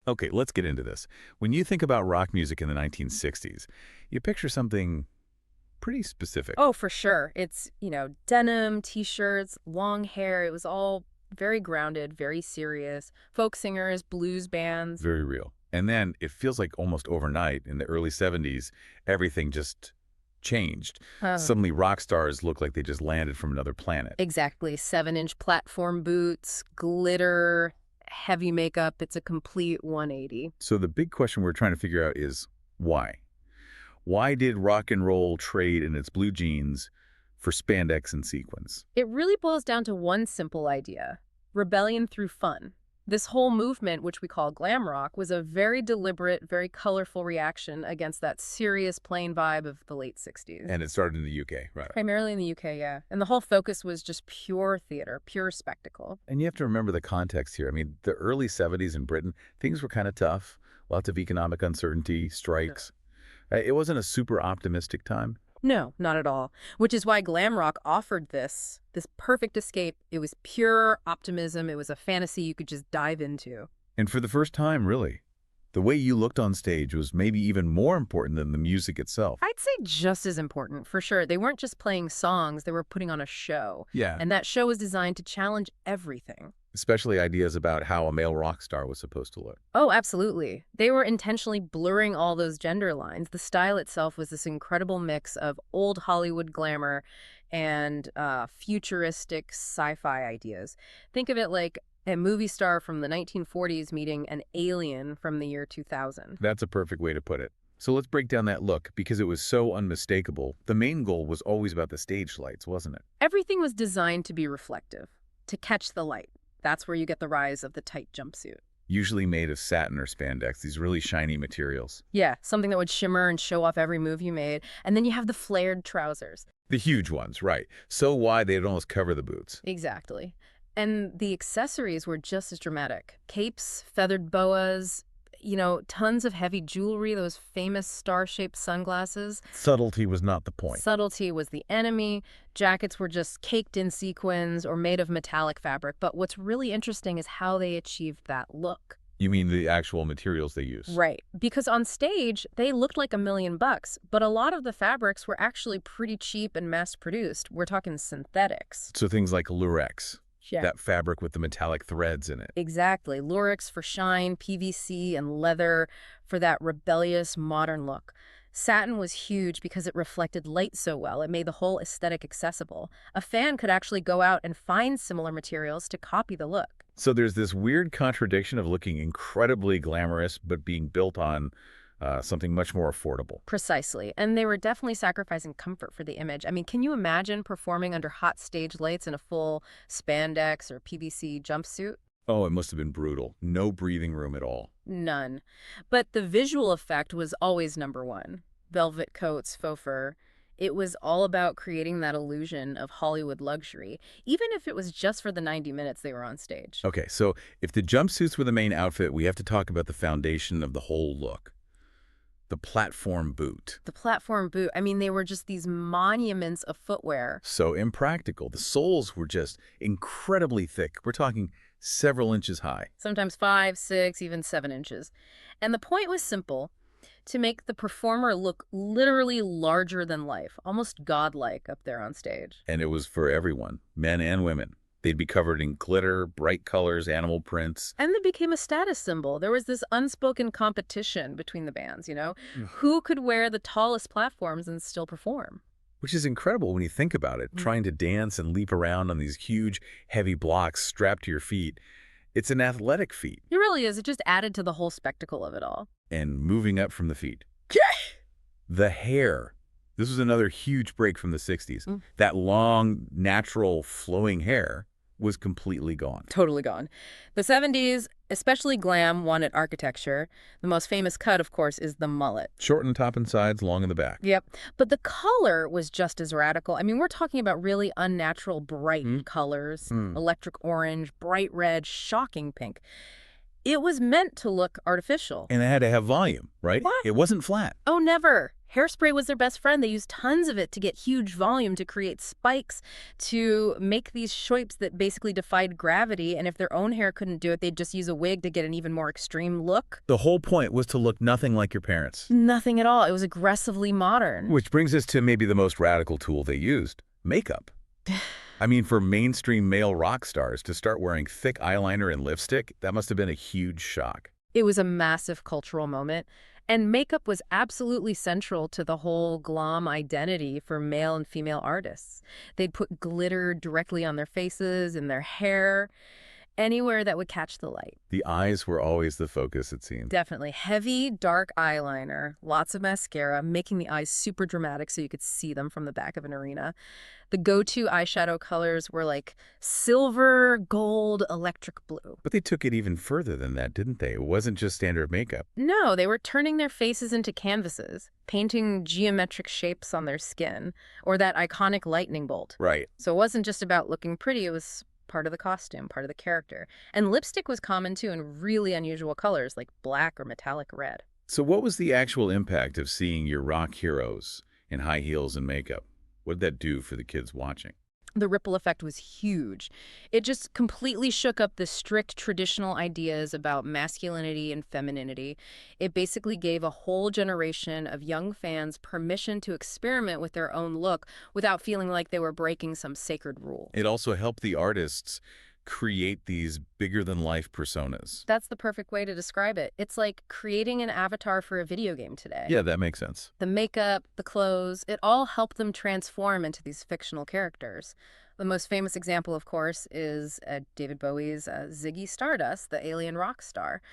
Okay, let's get into this. When you think about rock music in the 1960s, you picture something pretty specific. Oh, for sure. It's, denim, t-shirts, long hair. It was all very grounded, very serious. Folk singers, blues bands. Very real. And then it feels like almost overnight in the early 70s, everything just changed. Huh. Suddenly rock stars look like they just landed from another planet. Exactly. 7-inch platform boots, glitter, heavy makeup. It's a complete 180. So the big question we're trying to figure out is why? Why did rock and roll trade in its blue jeans for spandex and sequins? It really boils down to one simple idea: rebellion through fun. This whole movement, which we call glam rock, was a very deliberate, very colorful reaction against that serious, plain vibe of the late 60s. And it started in the UK, right? Primarily in the UK, yeah. And the whole focus was just pure theater, pure spectacle. And you have to remember the context here. I mean, the early 70s in Britain, things were kind of tough. Lots of economic uncertainty, strikes. It wasn't a super optimistic time. No, not at all. Which is why glam rock offered this perfect escape. It was pure optimism. It was a fantasy you could just dive into. And for the first time, really, the way you looked on stage was maybe even more important than the music itself. I'd say just as important, for sure. They weren't just playing songs, they were putting on a show. Yeah. And that show was designed to challenge everything. Especially ideas about how a male rock star was supposed to look. Oh, absolutely. They were intentionally blurring all those gender lines. The style itself was this incredible mix of old Hollywood glamour and futuristic sci-fi ideas. Think of it like a movie star from the 1940s meeting an alien from the year 2000. That's a perfect way to put it. So let's break down that look, because it was so unmistakable. The main goal was always about the stage lights, wasn't it? Everything was designed to be reflective, to catch the light. That's where you get the rise of the tight jumpsuit. Usually made of satin or spandex, these really shiny materials. Yeah, something that would shimmer and show off every move you made. And then you have the flared trousers. The huge ones, right. So wide they'd almost cover the boots. Exactly. And the accessories were just as dramatic. Capes, feathered boas, tons of heavy jewelry, those famous star-shaped sunglasses. Subtlety was not the point. Subtlety was the enemy. Jackets were just caked in sequins or made of metallic fabric. But what's really interesting is how they achieved that look. You mean the actual materials they used? Right. Because on stage, they looked like $1,000,000, but a lot of the fabrics were actually pretty cheap and mass-produced. We're talking synthetics. So things like lurex. Yeah. That fabric with the metallic threads in it. Exactly. Lurex for shine, PVC, and leather for that rebellious modern look. Satin was huge because it reflected light so well. It made the whole aesthetic accessible. A fan could actually go out and find similar materials to copy the look. So there's this weird contradiction of looking incredibly glamorous but being built on something much more affordable. Precisely. And they were definitely sacrificing comfort for the image. I mean, can you imagine performing under hot stage lights in a full spandex or PVC jumpsuit? Oh, it must have been brutal. No breathing room at all. None. But the visual effect was always number one. Velvet coats, faux fur. It was all about creating that illusion of Hollywood luxury, even if it was just for the 90 minutes they were on stage. Okay, so if the jumpsuits were the main outfit, we have to talk about the foundation of the whole look. The platform boot. The platform boot, I mean, they were just these monuments of footwear. So impractical. The soles were just incredibly thick. We're talking several inches high. Sometimes 5, 6, even 7 inches. And the point was simple: to make the performer look literally larger than life, almost godlike up there on stage. And it was for everyone, men and women. They'd be covered in glitter, bright colors, animal prints. And they became a status symbol. There was this unspoken competition between the bands, Who could wear the tallest platforms and still perform? Which is incredible when you think about it, trying to dance and leap around on these huge, heavy blocks strapped to your feet. It's an athletic feat. It really is. It just added to the whole spectacle of it all. And moving up from the feet. The hair. This was another huge break from the 60s. That long, natural, flowing hair was completely gone. Totally gone. The 70s, especially glam, wanted architecture. The most famous cut, of course, is the mullet. Short on top and sides, long in the back. Yep. But the color was just as radical. I mean, we're talking about really unnatural, bright colors. Electric orange, bright red, shocking pink. It was meant to look artificial. And it had to have volume, right? What? It wasn't flat. Oh, never. Hairspray was their best friend. They used tons of it to get huge volume, to create spikes, to make these shapes that basically defied gravity. And if their own hair couldn't do it, they'd just use a wig to get an even more extreme look. The whole point was to look nothing like your parents. Nothing at all. It was aggressively modern. Which brings us to maybe the most radical tool they used, makeup. I mean, for mainstream male rock stars to start wearing thick eyeliner and lipstick, that must have been a huge shock. It was a massive cultural moment. And makeup was absolutely central to the whole glam identity for male and female artists. They'd put glitter directly on their faces, in their hair, anywhere that would catch the light. The eyes were always the focus, it seemed. Definitely. Heavy, dark eyeliner, lots of mascara, making the eyes super dramatic so you could see them from the back of an arena. The go-to eyeshadow colors were like silver, gold, electric blue. But they took it even further than that, didn't they? It wasn't just standard makeup. No, they were turning their faces into canvases, painting geometric shapes on their skin, or that iconic lightning bolt. Right. So it wasn't just about looking pretty, it was part of the costume, part of the character. And lipstick was common too, in really unusual colors like black or metallic red. So what was the actual impact of seeing your rock heroes in high heels and makeup? What did that do for the kids watching? The ripple effect was huge. It just completely shook up the strict traditional ideas about masculinity and femininity. It basically gave a whole generation of young fans permission to experiment with their own look without feeling like they were breaking some sacred rule. It also helped the artists create these bigger-than-life personas. That's the perfect way to describe it. It's like creating an avatar for a video game today. Yeah, that makes sense. The makeup, the clothes, it all helped them transform into these fictional characters. The most famous example, of course, is David Bowie's Ziggy Stardust, the alien rock star.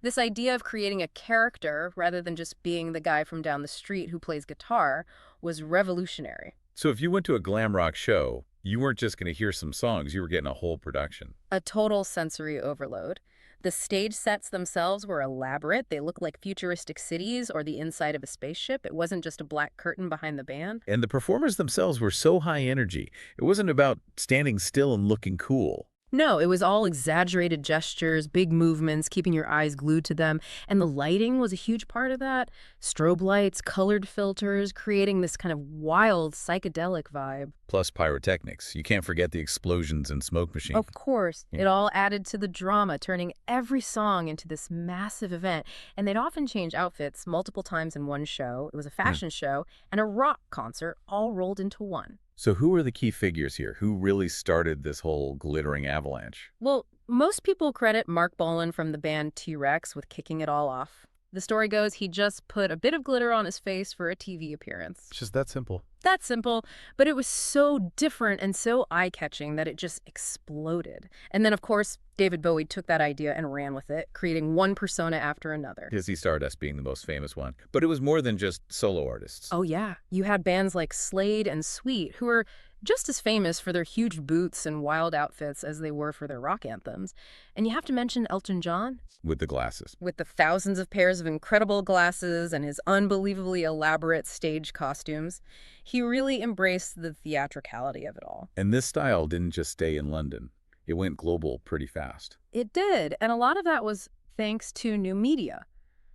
This idea of creating a character rather than just being the guy from down the street who plays guitar was revolutionary. So if you went to a glam rock show, you weren't just going to hear some songs, you were getting a whole production. A total sensory overload. The stage sets themselves were elaborate. They looked like futuristic cities or the inside of a spaceship. It wasn't just a black curtain behind the band. And the performers themselves were so high energy. It wasn't about standing still and looking cool. No, it was all exaggerated gestures, big movements, keeping your eyes glued to them. And the lighting was a huge part of that. Strobe lights, colored filters, creating this kind of wild, psychedelic vibe. Plus pyrotechnics. You can't forget the explosions and smoke machines. Of course. Yeah. It all added to the drama, turning every song into this massive event. And they'd often change outfits multiple times in one show. It was a fashion show and a rock concert all rolled into one. So who are the key figures here? Who really started this whole glittering avalanche? Well, most people credit Mark Bolan from the band T-Rex with kicking it all off. The story goes he just put a bit of glitter on his face for a TV appearance. It's just that simple. That simple, but it was so different and so eye-catching that it just exploded. And then, of course, David Bowie took that idea and ran with it, creating one persona after another. Ziggy Stardust being the most famous one. But it was more than just solo artists. Oh, yeah. You had bands like Slade and Sweet, who were just as famous for their huge boots and wild outfits as they were for their rock anthems. And you have to mention Elton John. With the glasses. With the thousands of pairs of incredible glasses and his unbelievably elaborate stage costumes. He really embraced the theatricality of it all. And this style didn't just stay in London. It went global pretty fast. It did, and a lot of that was thanks to new media.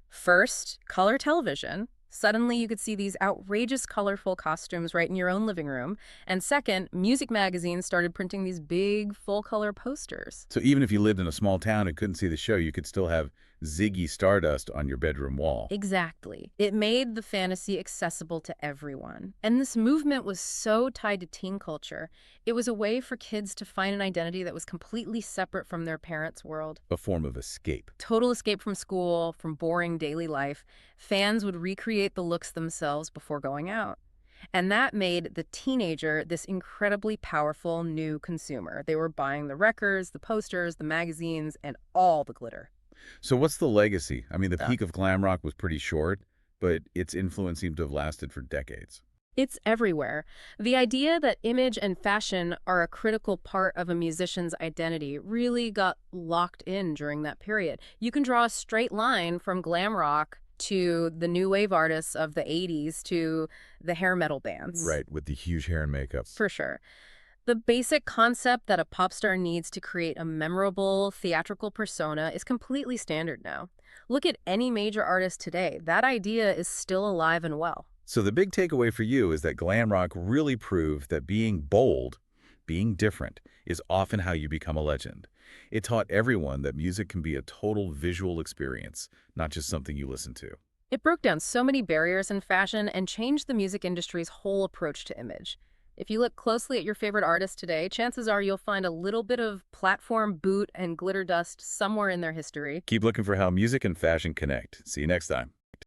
First, color television. Suddenly you could see these outrageous, colorful costumes right in your own living room. And second, music magazines started printing these big, full-color posters. So even if you lived in a small town and couldn't see the show, you could still have Ziggy Stardust on your bedroom wall. Exactly. It made the fantasy accessible to everyone. And this movement was so tied to teen culture. It was a way for kids to find an identity that was completely separate from their parents' world. A form of escape. Total escape from school, from boring daily life. Fans would recreate the looks themselves before going out. And that made the teenager this incredibly powerful new consumer. They were buying the records, the posters, the magazines, and all the glitter. So what's the legacy? I mean, the peak of glam rock was pretty short, but its influence seemed to have lasted for decades. It's everywhere. The idea that image and fashion are a critical part of a musician's identity really got locked in during that period. You can draw a straight line from glam rock to the new wave artists of the 80s to the hair metal bands. Right, with the huge hair and makeup. For sure. The basic concept that a pop star needs to create a memorable, theatrical persona is completely standard now. Look at any major artist today. That idea is still alive and well. So the big takeaway for you is that glam rock really proved that being bold, being different, is often how you become a legend. It taught everyone that music can be a total visual experience, not just something you listen to. It broke down so many barriers in fashion and changed the music industry's whole approach to image. If you look closely at your favorite artist today, chances are you'll find a little bit of platform boot and glitter dust somewhere in their history. Keep looking for how music and fashion connect. See you next time.